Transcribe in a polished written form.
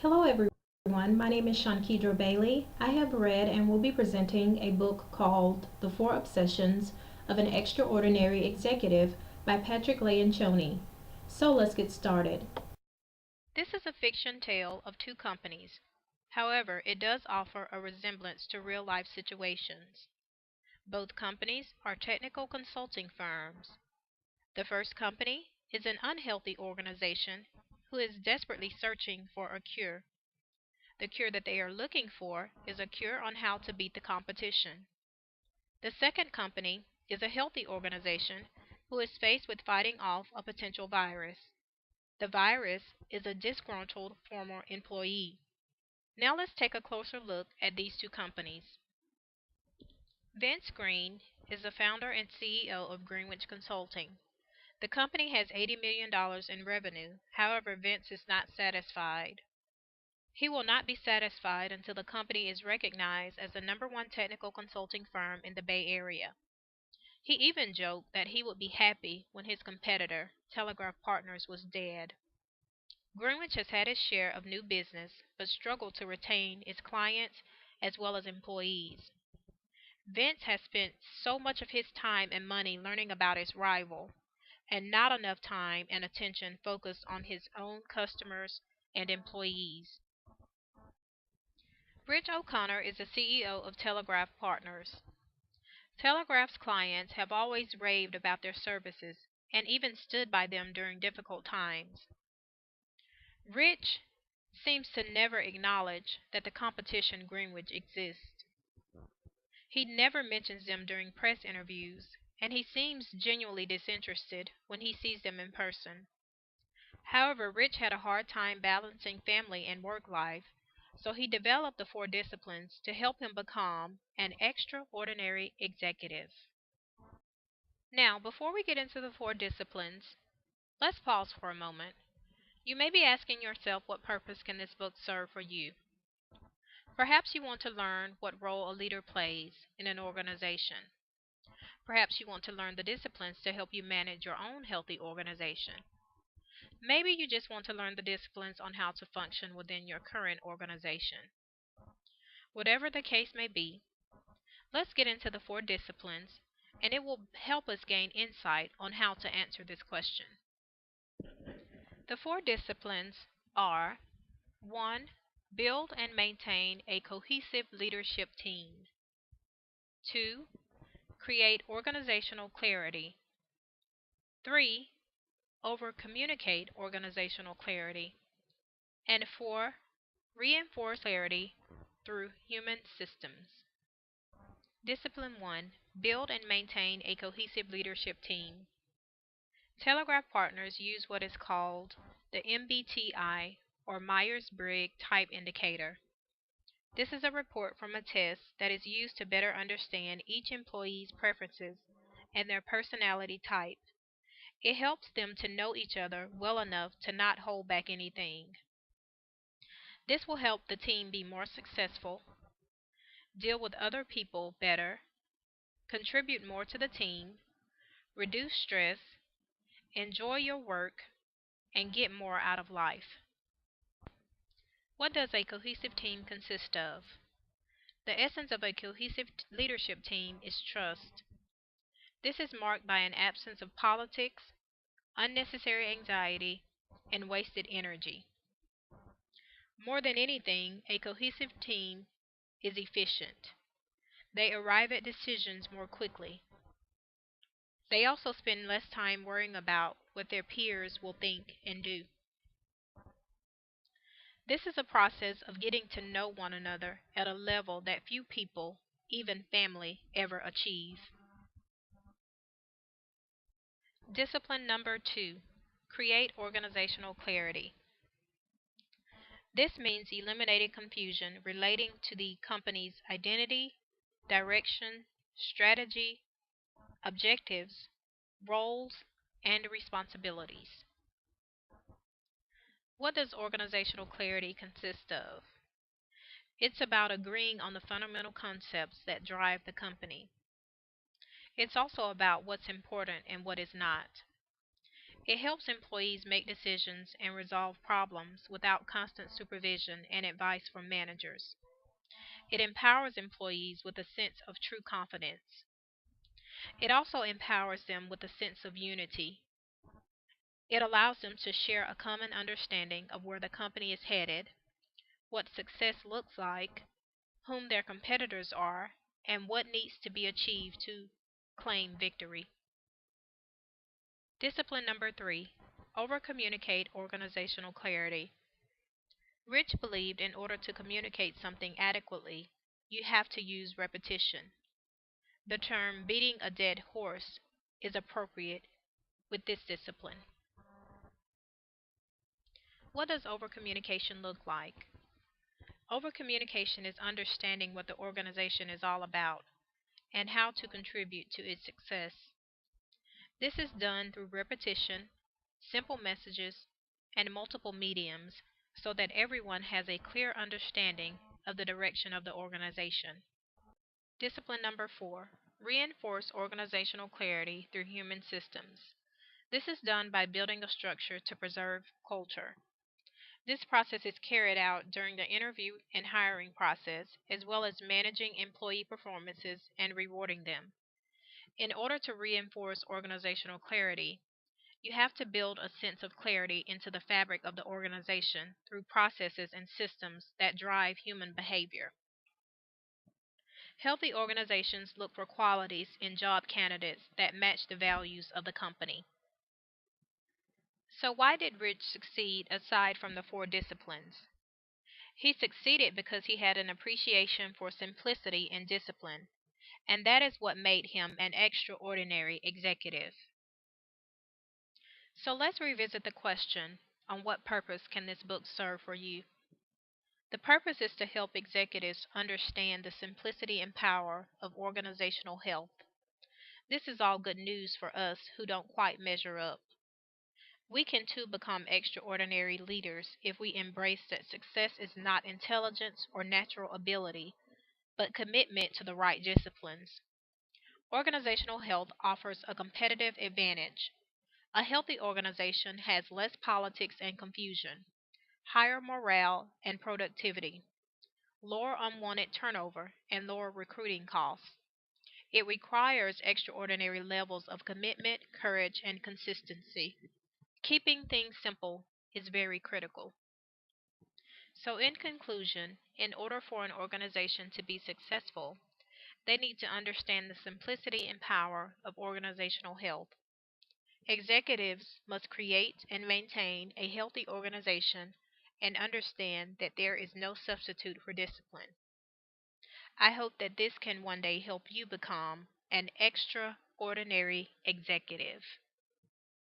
Hello, everyone. My name is Shankidra Bailey. I have read and will be presenting a book called The Four Obsessions of an Extraordinary Executive by Patrick Lencioni. So let's get started. This is a fiction tale of two companies. However, it does offer a resemblance to real life situations. Both companies are technical consulting firms. The first company is an unhealthy organization who is desperately searching for a cure. The cure that they are looking for is a cure on how to beat the competition. The second company is a healthy organization who is faced with fighting off a potential virus. The virus is a disgruntled former employee. Now let's take a closer look at these two companies. Vince Green is the founder and CEO of Greenwich Consulting. The company has $80 million in revenue. However, Vince is not satisfied. He will not be satisfied until the company is recognized as the number one technical consulting firm in the Bay Area. He even joked that he would be happy when his competitor, Telegraph Partners, was dead. Greenwich has had its share of new business, but struggled to retain its clients as well as employees. Vince has spent so much of his time and money learning about his rival, and not enough time and attention focused on his own customers and employees. Rich O'Connor is the CEO of Telegraph Partners. Telegraph's clients have always raved about their services and even stood by them during difficult times. Rich seems to never acknowledge that the competition Greenwich exists. He never mentions them during press interviews, and he seems genuinely disinterested when he sees them in person. However, Rich had a hard time balancing family and work life, so he developed the four disciplines to help him become an extraordinary executive. Now, before we get into the four disciplines, let's pause for a moment. You may be asking yourself, what purpose can this book serve for you? Perhaps you want to learn what role a leader plays in an organization. Perhaps you want to learn the disciplines to help you manage your own healthy organization. Maybe you just want to learn the disciplines on how to function within your current organization. Whatever the case may be, let's get into the four disciplines, and it will help us gain insight on how to answer this question. The four disciplines are: 1. Build and maintain a cohesive leadership team. 2. Create organizational clarity. 3. Over communicate organizational clarity. And 4. Reinforce clarity through human systems. Discipline 1. Build and maintain a cohesive leadership team. Telegraph Partners use what is called the MBTI, or Myers-Briggs Type Indicator. This is a report from a test that is used to better understand each employee's preferences and their personality type. It helps them to know each other well enough to not hold back anything. This will help the team be more successful, deal with other people better, contribute more to the team, reduce stress, enjoy your work, and get more out of life. What does a cohesive team consist of? The essence of a cohesive leadership team is trust. This is marked by an absence of politics, unnecessary anxiety, and wasted energy. More than anything, a cohesive team is efficient. They arrive at decisions more quickly. They also spend less time worrying about what their peers will think and do. This is a process of getting to know one another at a level that few people, even family, ever achieve. Discipline number 2: create organizational clarity. This means eliminating confusion relating to the company's identity, direction, strategy, objectives, roles, and responsibilities. What does organizational clarity consist of? It's about agreeing on the fundamental concepts that drive the company. It's also about what's important and what is not. It helps employees make decisions and resolve problems without constant supervision and advice from managers. It empowers employees with a sense of true confidence. It also empowers them with a sense of unity. It allows them to share a common understanding of where the company is headed, what success looks like, whom their competitors are, and what needs to be achieved to claim victory. Discipline number 3: over-communicate organizational clarity. Rich believed in order to communicate something adequately, you have to use repetition. The term beating a dead horse is appropriate with this discipline. What does overcommunication look like? Overcommunication is understanding what the organization is all about and how to contribute to its success. This is done through repetition, simple messages, and multiple mediums so that everyone has a clear understanding of the direction of the organization. Discipline number 4: reinforce organizational clarity through human systems. This is done by building a structure to preserve culture. This process is carried out during the interview and hiring process, as well as managing employee performances and rewarding them. In order to reinforce organizational clarity, you have to build a sense of clarity into the fabric of the organization through processes and systems that drive human behavior. Healthy organizations look for qualities in job candidates that match the values of the company. So, why did Rich succeed aside from the 4 disciplines? He succeeded because he had an appreciation for simplicity and discipline, and that is what made him an extraordinary executive. So let's revisit the question: on what purpose can this book serve for you? The purpose is to help executives understand the simplicity and power of organizational health. This is all good news for us who don't quite measure up. We can too become extraordinary leaders if we embrace that success is not intelligence or natural ability, but commitment to the right disciplines. Organizational health offers a competitive advantage. A healthy organization has less politics and confusion, higher morale and productivity, lower unwanted turnover, and lower recruiting costs. It requires extraordinary levels of commitment, courage, and consistency. Keeping things simple is very critical. So, in conclusion, in order for an organization to be successful, they need to understand the simplicity and power of organizational health. Executives must create and maintain a healthy organization and understand that there is no substitute for discipline. I hope that this can one day help you become an extraordinary executive.